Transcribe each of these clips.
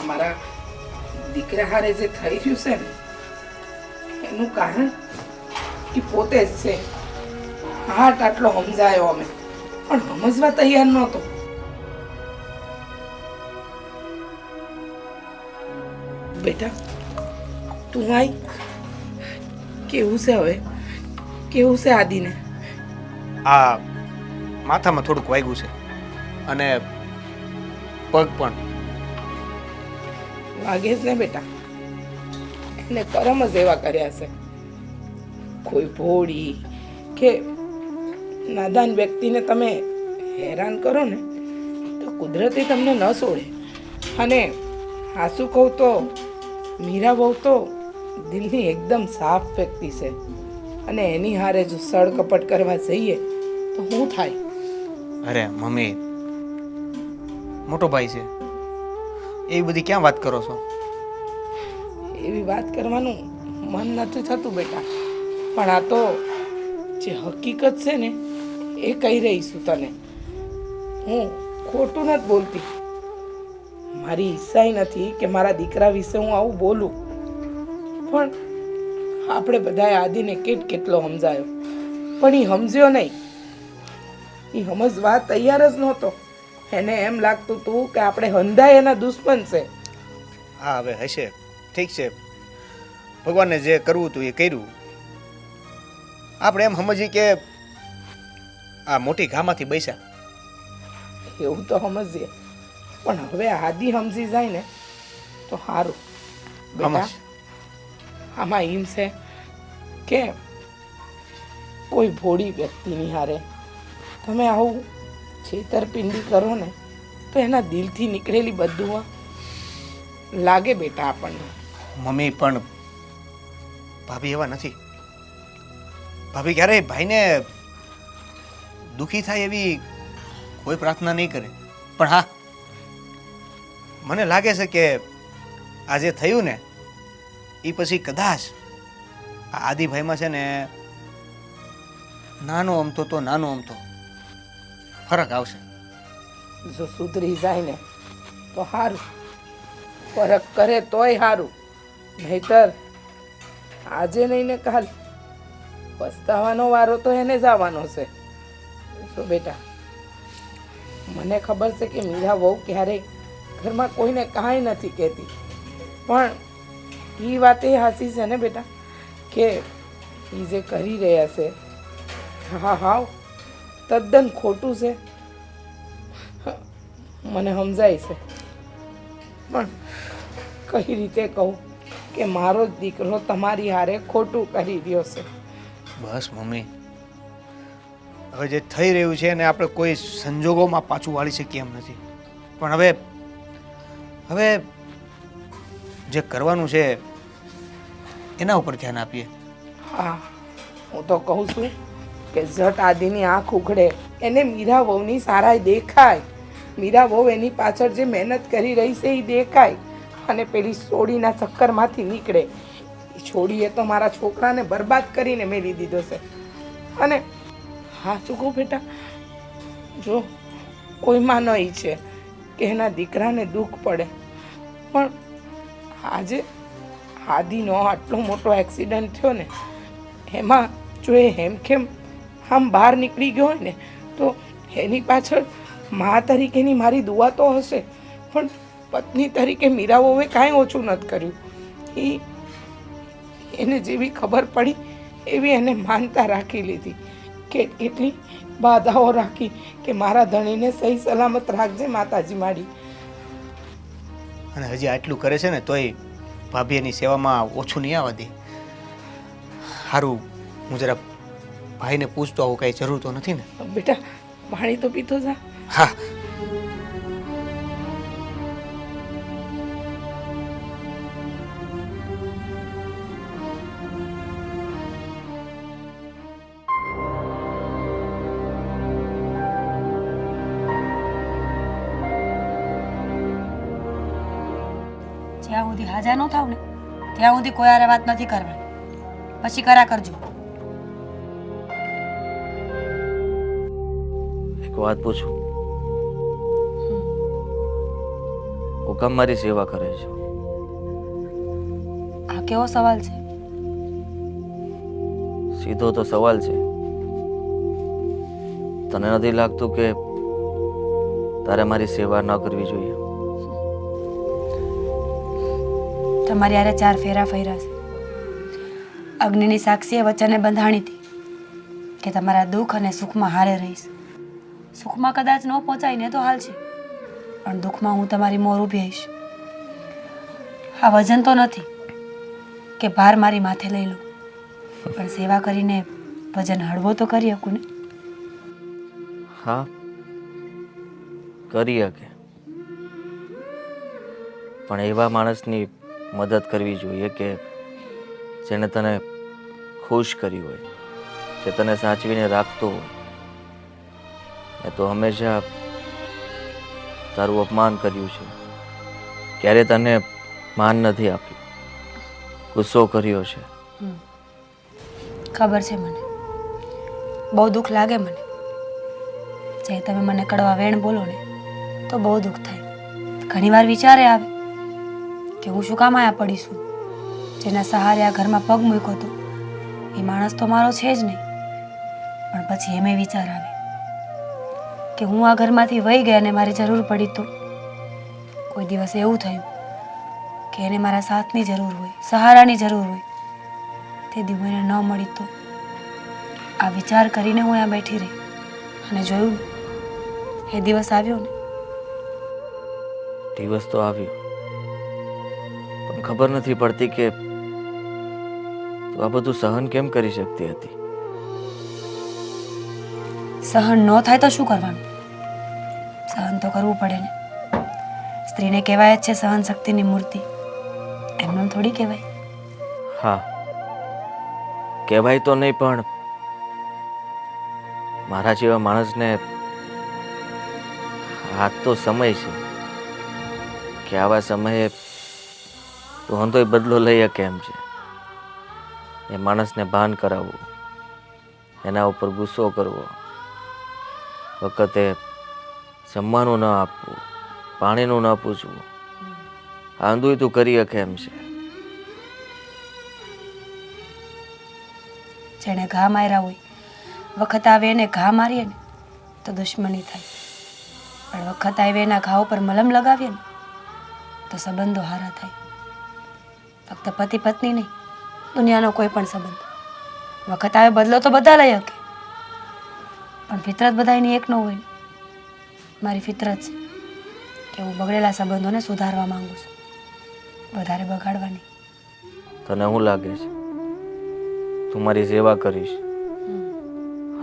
અમારા દીકરા હારે જે થઈ રહ્યું છે ને એનું કારણ એ પોતે જ છે. હાટ આટલો સમજાયો અમે પણ સમજવા તૈયાર નહોતો. બેટા તું આય. કેવું છે હવે? કેવું છે આદિને? આ માથામાં થોડુંક વાગ્યું છે અને પગ પણ વાગે છે ને બેટા. એને કરમ જ એવા કર્યા છે. કોઈ ભોળી કે નાદાન વ્યક્તિને તમે હેરાન કરો ને તો કુદરતી તમને ન છોડે. અને હાસુ કહું તો મીરા બહુ તો દિલની એકદમ સાફ વ્યક્તિ છે. અને એની હારે જો સળ કપટ કરવા જઈએ તો શું થાય? અરે મમ્મી, મોટો ભાઈ છે, એવી બધી ક્યાં વાત કરો છો? એવી વાત કરવાનું મન નથી થતું બેટા, પણ આ તો જે હકીકત છે ને એ કહી રહી છું તને. હું ખોટું નથી બોલતી. મારી ઈચ્છાઈ નથી કે મારા દીકરા વિશે હું આવું બોલું, પણ આપણે બધાએ આદિને કેટલો સમજાયો પણ એ સમજ્યો નહીં. એ સમજવા તૈયાર જ નહોતો. એને એમ લાગતું હતું કે આપણે હંધાય એના દુશ્મન છે. હા, હવે હશે, ઠીક છે, ભગવાનને જે કરવું હતું એ કર્યું. આપણે એમ સમજીએ કે આ મોટી ઘામાંથી બૈસા. એવું તો સમજીએ, પણ હવે આદિ સમજી જાય ને તો સારું. બેટા આમાં એમ છે કે કોઈ ભોળી વ્યક્તિની હારે તમે આવું છેતરપિંડી કરો ને તો એના દિલથી નીકળેલી બધું લાગે બેટા આપણને. મમ્મી, પણ ભાભી એવા નથી. ભાભી ક્યારેય ભાઈને દુઃખી થાય એવી કોઈ પ્રાર્થના નહીં કરે. પણ હા, મને લાગે છે કે આ જે થયું ને એ પછી કદાચ આ આદિભાઈમાં છે ને નાનો અમથો ફરક આવશે. જો સુધરી જાય ને તો સારું, ફરક કરે તોય સારું, નહીતર આજે નહીં ને કાલ પસ્તાવાનો વારો તો એને જ આવવાનો છે. જો બેટા, મને ખબર છે કે મીરા વહુ ક્યારેય ઘરમાં કોઈને કાંઈ નથી કહેતી, પણ એ વાત એ હાસી છે ને બેટા કે એ જે કરી રહ્યા છે હા તદ્દન ખોટું છે. મને સમજાય છે, પણ કઈ રીતે કહું કે મારો જ દીકરો તમારી હારે ખોટું કરી રહ્યો છે. બસ મમ્મી, હવે જે થઈ રહ્યું છે એને આપણે કોઈ સંજોગોમાં પાછું વાળી શકીએ એમ નથી. પણ હવે જે કરવાનું છે એના ઉપર ધ્યાન આપીએ. હા, હું તો કહું છું કે ઝટ આદિની આંખ ઉઘડે, એને મીરા વહુની સારાઈ દેખાય, મીરા વહુ એની પાછળ જે મહેનત કરી રહી છે એ દેખાય, અને પેલી છોડીના ચક્કરમાંથી નીકળે. એ છોડીએ તો મારા છોકરાને બરબાદ કરીને મેલી દીધો છે. અને હા ચૂકું બેટા, જો કોઈ માં ન ઈચ્છે કે એના દીકરાને દુઃખ પડે, પણ આજે આદિનો આટલો મોટો એક્સિડન્ટ થયો ને એમાં જો એ હેમખેમ આમ બહાર નીકળી ગયો હોય ને તો એની પાછળ મા તરીકેની મારી દુઆ તો હશે, પણ પત્ની તરીકે મીરા વહુએ કાંઈ ઓછું નથી કર્યું. એને જેવી ખબર પડી એવી એને માનતા રાખી લીધી કે કેટલી બાધાઓ રાખી કે મારા ધણીને સહી સલામત રાખજે માતાજી માડી. અને હજી આટલું કરે છે ને તોય ભાભી એની સેવામાં ઓછું નહીં આવવા દે. સારું, હું જરા ભાઈને પૂછતો આવું, કાંઈ જરૂર તો નથી ને? બેટા પાણી તો પીતો જા. હા. જ્યાં સુધી હાજા ન થાવ ને ત્યાં સુધી કોઈ હારે વાત નથી કરવાની. પછી કર્યા કરજો. એક વાત પૂછું, હું કેમ મારી સેવા કરે છે? આ કેવો સવાલ છે? સીધો તો સવાલ છે. તને નથી લાગતું કે તારે મારી સેવા ન કરવી જોઈએ? તમારી હારે 4 ફેરા ફર્યા છે. અગ્નિની સાક્ષીએ વચને બંધાણી હતી કે તમારા દુઃખ અને સુખમાં હારે રહીશ. સુખમાં કદાચ ન પહોંચાય ને તો હાલશે, પણ દુઃખમાં હું તમારી મોર ઊભી રહીશ. આ વજન તો નથી કે ભાર મારી માથે લઈ લો, પણ સેવા કરીને વજન હળવો તો કરી શકું ને. હા, કરી શકે, પણ એવા માણસની મદદ કરવી જોઈએ કે જેને તને ખુશ કરી હોય, જે તને સાચવીને રાખતો હોય. મેં તો હંમેશા તારું અપમાન કર્યું છે, ક્યારે તને માન નથી આપ્યું, ગુસ્સો કર્યો છે. ખબર છે મને, બહુ દુઃખ લાગે મને. જે તમે મને કડવા વેણ બોલો ને તો બહુ દુઃખ થાય. ઘણીવાર વિચારે આવે કે હું શું કામ આયા પડી છું. જેના સહારે આ ઘરમાં પગ મૂક્યો હતો એ માણસ તો મારો છે જ નહીં. પણ પછી એમે વિચાર આવે કે હું આ ઘરમાંથી વહી ગઈ અને મારી જરૂર પડી તો કોઈ દિવસ એવું થયું કે એને મારા સાથની જરૂર હોય, સહારાની જરૂર હોય, તે દી હું એને ન મળી તો આ વિચાર કરીને હું અહીંયા બેઠી રહી અને જોયું ને એ દિવસ આવ્યો ને. દિવસ તો આવ્યો, પણ ખબર નથી પડતી કે તું આ બધું સહન કેમ કરી શકતી હતી? સહન ન થાય તો શું કરવાનું? સહન તો કરવું પડે ને. સ્ત્રીને કહેવાય જ છે સહન શક્તિની મૂર્તિ, એમનેમ થોડી કહેવાય. હા, કહેવાય તો નહીં, પણ મારા જેવા માણસને આ તો સમય છે કે આવા સમયે તું હંધોય બદલો લઈ શકે એમ છે. એ માણસને ભાન કરાવવું, એના ઉપર ગુસ્સો કરવો, વખતે જમવાનું ન આપવું, પાણીનું ન પૂછવું, આંધુય તું કરી શકે એમ છે. જેણે ઘા માર્યા હોય, વખત આવે એને ઘા મારીએ ને તો દુશ્મની થાય, પણ વખત આવે એના ઘા ઉપર મલમ લગાવીએ ને તો સંબંધો હારા થાય. ફક્ત પતિ પત્ની નહીં, દુનિયાનો કોઈ પણ સંબંધ. વખત આવે બદલો તો બધા લઈ શકે, પણ ફિતરત બધાની એક ન હોય ને. મારી ફિતરત છે કે હું બગડેલા સંબંધોને સુધારવા માંગુ છું, વધારે બગાડવાની. તને શું લાગે છે તું મારી સેવા કરીશ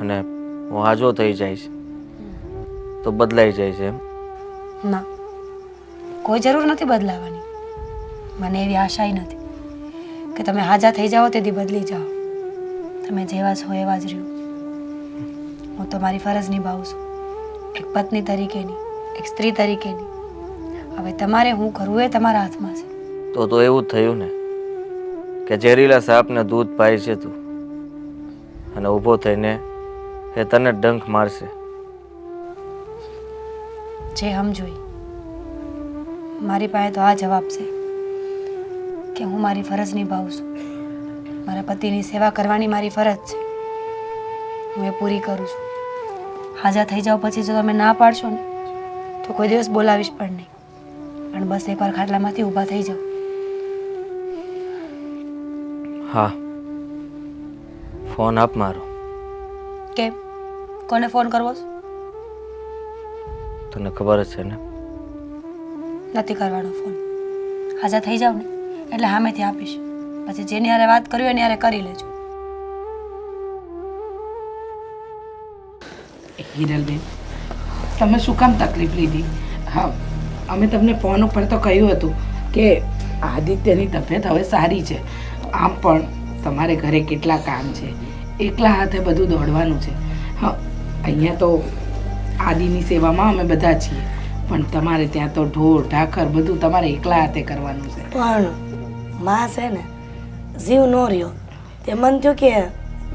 અને હું હાજો થઈ જઈશ તો બદલાઈ જઈશ એમ? ના, કોઈ જરૂર નથી બદલાવાની. મને એવી આશાય નથી કે તમે હાજા થઈ જાઓ તેથી બદલી જાઓ. તમે જેવા છો એવા જ રહ્યો. હું તો મારી ફરજ નિભાવું છું, એક પત્ની તરીકેની, એક સ્ત્રી તરીકેની. હવે તમારે હું કરવું એ તમારા હાથમાં છે. તો એવું જ થયું ને કે ઝેરીલા સાપને દૂધ પાય છે તું, અને ઊભો થઈને એ તને ડંખ મારશે. જે સમજોઈ મારી પાસે તો આ જવાબ છે કે હું મારી ફરજ નિભાવું છું. મારા પતિની સેવા કરવાની મારી ફરજ છે, હું એ પૂરી કરું છું. હાજા થઈ જાઓ પછી જો તમે ના પાડશો ને તો કોઈ દિવસ બોલાવીશ પણ નહીં. પણ બસ એકવાર ખાટલામાંથી ઊભા થઈ જાઓ. હા, ફોન આપ મારો. કેમ? કોને ફોન કરવો છે? તને ખબર જ છે ને. નથી કરવાનો ફોન. હાજા થઈ જાવ ને એટલે સામેથી આપીશ. પછી જેની હારે વાત કરવી હોય એની હારે કરી લેજો. હિરલબેન, તમે શું કામ તકલીફ લીધી? હા, અમે તમને ફોન ઉપર તો કહ્યું હતું કે આદિત્યની તબિયત હવે સારી છે. આમ પણ તમારે ઘરે કેટલા કામ છે, એકલા હાથે બધું દોડવાનું છે. હા, અહીંયા તો આદિની સેવામાં અમે બધા છીએ, પણ તમારે ત્યાં તો ઢોર ઢાખર બધું તમારે એકલા હાથે કરવાનું છે. પણ માં છે ને જીવ ન રહ્યો તે મન થયું કે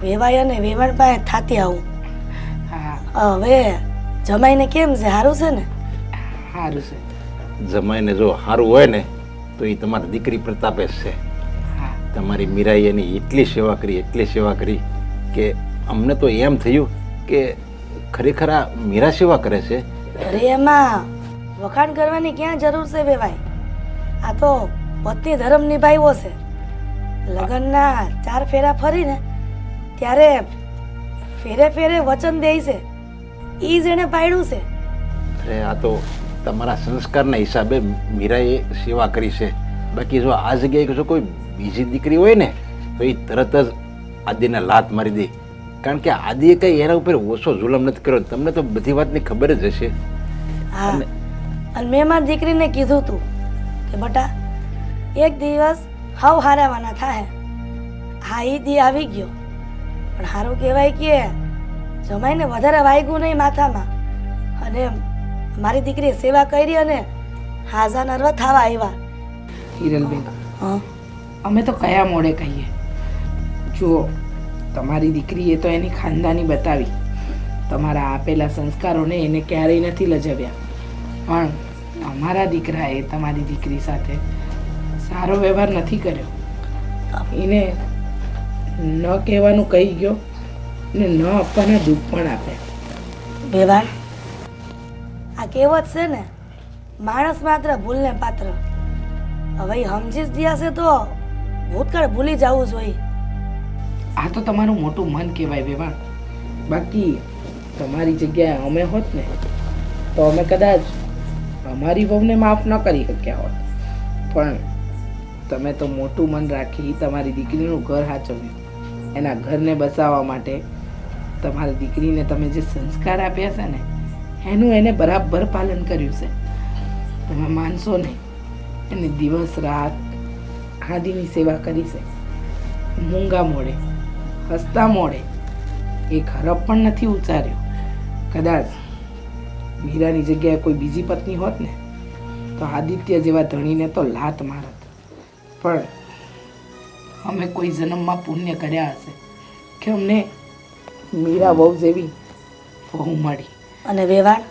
વેવાય અને વેવાણ પાસે થાતી આવું. હા હવે જમાઈને કેમ છે? સારું છે ને? સારું છે. જમાઈને જો સારું હોય ને તો એ તમારી દીકરી પ્રતાપે જ છે. હા તમારી મીરાએ એની એટલી સેવા કરી કે અમને તો એમ થયું કે ખરેખર આ મીરા સેવા કરે છે. અરે એમાં વખાણ કરવાની ક્યાં જરૂર છે વેવાય? આ તો પત્ની ધર્મ નિભાવ્યો છે. લગ્નના 4 ફેરા ફરીને ત્યારે ફેરે ફેરે વચન દે છે, એ જ એને પાડ્યું છે. અરે આ તો તમારા સંસ્કારના હિસાબે મીરાએ સેવા કરી છે. બાકી જો આ જગ્યાએ જો કોઈ બીજી દીકરી હોય ને તો એ તરત જ આદિને લાત મારી દે. કારણ કે આદિએ કંઈ એના ઉપર ઓછો જુલમ નથી કર્યો. તમને તો બધી વાતની ખબર જ હશે. હા, અને મેં મારી દીકરીને કીધું તું કે બટા એક દિવસ હાવ હારાવાના થાય. હા, એ દી આવી ગયો, પણ સારું કહેવાય કે જમાઈને વધારે વાગ્યું નહીં માથામાં. અને મારી દીકરીએ સેવા કરી અને હાજા નરવા થવા આવ્યા. હિરલબેન, હા, અમે તો કયા મોડે કહીએ? જુઓ, તમારી દીકરીએ તો એની ખાનદાની બતાવી, તમારા આપેલા સંસ્કારોને એને ક્યારેય નથી લજવ્યા. પણ અમારા દીકરાએ તમારી દીકરી સાથે સારો વ્યવહાર નથી કર્યો. એને ન કહેવાનું કહી ગયો ને ન આપવાના દુઃખ પણ આપ્યા. વેવાણ, આ કહેવત છે ને, માણસ માત્ર ભૂલને પાત્ર. હવે ઈ સમજી જ ગયા છે તો ભૂતકાળ ભૂલી જવું જોઈએ. આ તો તમારું મોટું મન કહેવાય વેવાણ. બાકી તમારી જગ્યાએ અમે હોત ને તો અમે કદાચ અમારી વહુને માફ ન કરી શક્યા હોત. પણ તમે તો મોટું મન રાખી તમારી દીકરીનું ઘર સાચવ્યું. એના ઘરને બસાવવા માટે તમારી દીકરીને તમે જે સંસ્કાર આપ્યા છે ને એનું એને બરાબર પાલન કર્યું છે. તમે માનશો નહીં, એને દિવસ રાત આદિની સેવા કરી છે. મૂંગા મોડે, હસતા મોડે, એક હરફ પણ નથી ઉચ્ચાર્યો. કદાચ મીરાની જગ્યાએ કોઈ બીજી પત્ની હોત ને તો આદિત્ય જેવા ધણીને તો લાત મારત. પણ અમે કોઈ જન્મમાં પુણ્ય કર્યા હશે કે અમને મીરા બહુ જેવી બહુ મળી. અને વેવાણ,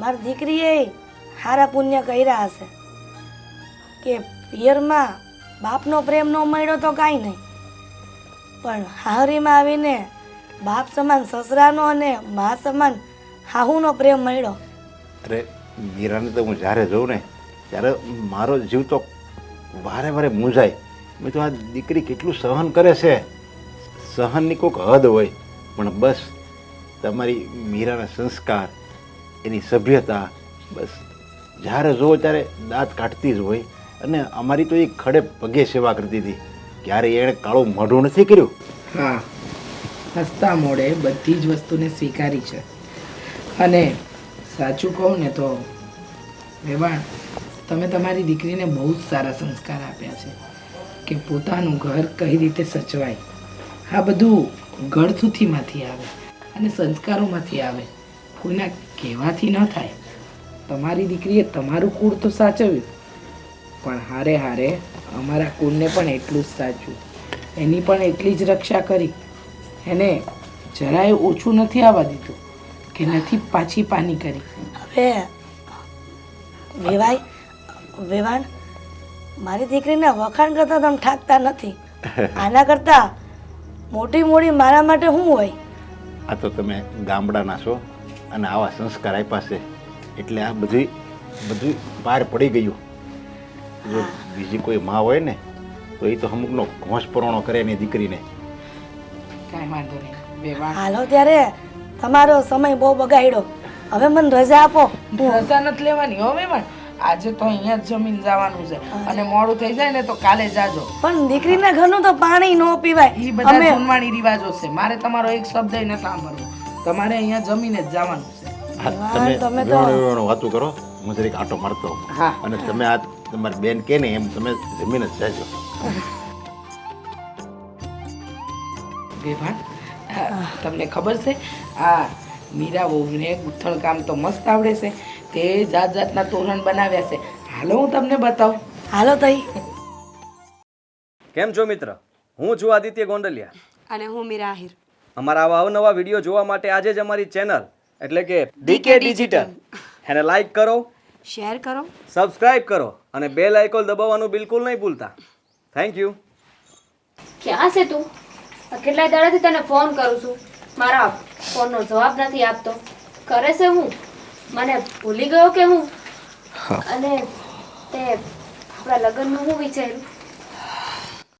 મારી દીકરીએ સારા પુણ્ય કર્યા હશે કે પિયરમાં બાપનો પ્રેમ ન મળ્યો તો કાંઈ નહીં, પણ હાહરીમાં આવીને બાપ સમાન સસરાનો અને મા સમાન હાહુનો પ્રેમ મળ્યો. અરે મીરાને તો હું જ્યારે જોઉં ને ત્યારે મારો જીવ તો વારે વારે મૂંઝાય. મેં તો આ દીકરી કેટલું સહન કરે છે. સહનની કોઈક હદ હોય, પણ બસ તમારી મીરાના સંસ્કાર, એની સભ્યતા, બસ જ્યારે જુઓ ત્યારે દાંત કાઢતી જ હોય. અને અમારી તો એ ખડે પગે સેવા કરતી હતી. ક્યારેય એણે કાળું મોઢું નથી કર્યું. હા, હસતા મોડે બધી જ વસ્તુને સ્વીકારી છે. અને સાચું કહું ને તો વેવાણ, તમે તમારી દીકરીને બહુ જ સારા સંસ્કાર આપ્યા છે કે પોતાનું ઘર કઈ રીતે સચવાય. આ બધું ગળથુથીમાંથી આવે અને સંસ્કારોમાંથી આવે, કોઈના કહેવાથી ન થાય. તમારી દીકરીએ તમારું કુળ તો સાચવ્યું, પણ હારે હારે અમારા કુળને પણ એટલું જ સાચવ્યું. એની પણ એટલી જ રક્ષા કરી. એને જરાય ઓછું નથી આવવા દીધું કે નથી પાછી પાની કરી. હવે વેવાય, વેવાણ, મારી દીકરીના વખાણ કરતા તમે ઠાકતા નથી. આના કરતા મોટી મોટી મારા માટે શું હોય? આ તો તમે ગામડાના છો અને આવા સંસ્કાર આપ્યા છે એટલે આ બધું બહાર પડી ગયું. જો બીજી કોઈ માં હોય ને તો એ તો અમુકનો ઘોંસ પરોણો કરે એની દીકરીને. કાંઈ વાંધો નહીં વેવાણ. હાલો ત્યારે, તમારો સમય બહુ બગાડ્યો. હવે મને રજા આપો. રજા નથી લેવાની હો વેવાણ. આજે તો અહીંયા જ જમીન જવાનું છે અને મોડું થઈ જાય ને તો કાલે જાજો. પણ દીકરીના ઘરનું તો પાણી ન પીવાય. એ બધા જૂનવાણી રિવાજો છે. મારે તમારો એક શબ્દ ન સાંભળવો. તમારે અહીંયા જમીને જ જવાનું છે. હા, તમે વેણું વાતું કરો, હું જરીક આટો મારતો હોઉં. હા. અને તમે આ તમારી બેન કે ને એમ તમે જમીન જ જાજો. વેવાણ, તમને ખબર છે આ મીરા વહુને ગૂંથણ કામ તો મસ્ત આવડે છે. તે જાત જાતના તોરણ બનાવ્યા છે. હાલો હું તમને બતાવું. હાલો તઈ. કેમ છો મિત્ર? હું છું આદિત્ય ગોંડલિયા. અને હું મીરા આહિર. અમારા આવા અવનવા વિડીયો જોવા માટે આજે જ અમારી ચેનલ એટલે કે ડીકે ડિજિટલ એને લાઈક કરો, શેર કરો. સબસ્ક્રાઇબ કરો અને બેલ આઇકોન દબાવવાનું બિલકુલ નહીં ભૂલતા. Thank you. ક્યાં છે તું? કેટલા દાડાથી તને ફોન કરું છું, મારા ફોનનો જવાબ નથી આપતો. કરે છે હું? મને ભૂલી ગયો કે હું? અને તે આપણા લગ્નનું હું વિચાર્યું?